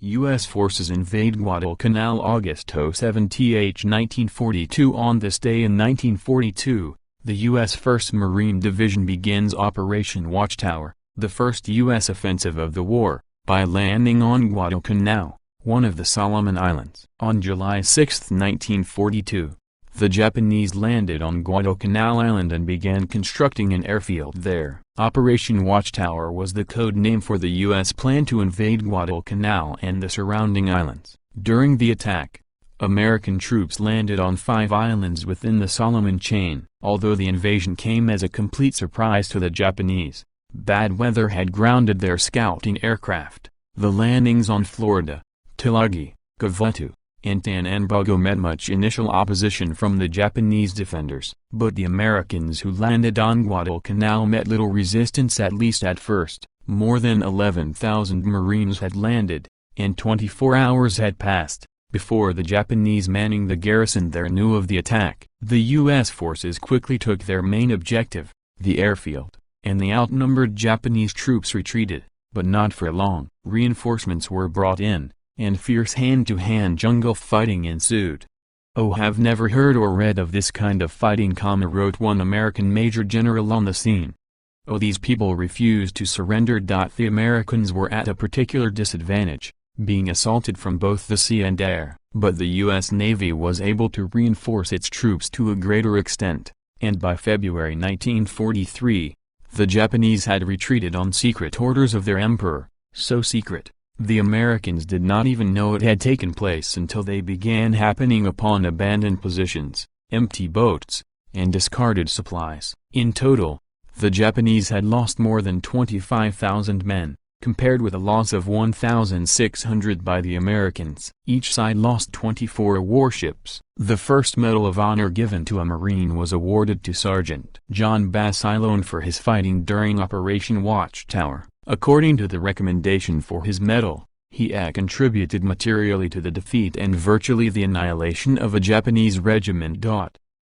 U.S. forces invade Guadalcanal August 07th 1942. On this day in 1942, the U.S. 1st Marine Division begins Operation Watchtower, the first U.S. offensive of the war, by landing on Guadalcanal, one of the Solomon Islands. On July 6, 1942, the Japanese landed on Guadalcanal Island and began constructing an airfield there. Operation Watchtower was the code name for the U.S. plan to invade Guadalcanal and the surrounding islands. During the attack, American troops landed on 5 islands within the Solomon chain. Although the invasion came as a complete surprise to the Japanese, bad weather had grounded their scouting aircraft. The landings on Florida, Tulagi, Kavutu, and Tanambugo met much initial opposition from the Japanese defenders, but the Americans who landed on Guadalcanal met little resistance, at least at first. More than 11,000 Marines had landed, and 24 hours had passed before the Japanese manning the garrison there knew of the attack. The U.S. forces quickly took their main objective, the airfield, and the outnumbered Japanese troops retreated, but not for long. Reinforcements were brought in, and fierce hand-to-hand jungle fighting ensued. "Oh, have never heard or read of this kind of fighting," wrote one American major general on the scene. "Oh, these people refused to surrender." The Americans were at a particular disadvantage, being assaulted from both the sea and air, but the U.S. Navy was able to reinforce its troops to a greater extent, and by February 1943, the Japanese had retreated on secret orders of their emperor, so secret, the Americans did not even know it had taken place until they began happening upon abandoned positions, empty boats, and discarded supplies. In total, the Japanese had lost more than 25,000 men, compared with a loss of 1,600 by the Americans. Each side lost 24 warships. The first Medal of Honor given to a Marine was awarded to Sergeant John Basilone for his fighting during Operation Watchtower. According to the recommendation for his medal, he contributed materially to the defeat and virtually the annihilation of a Japanese regiment.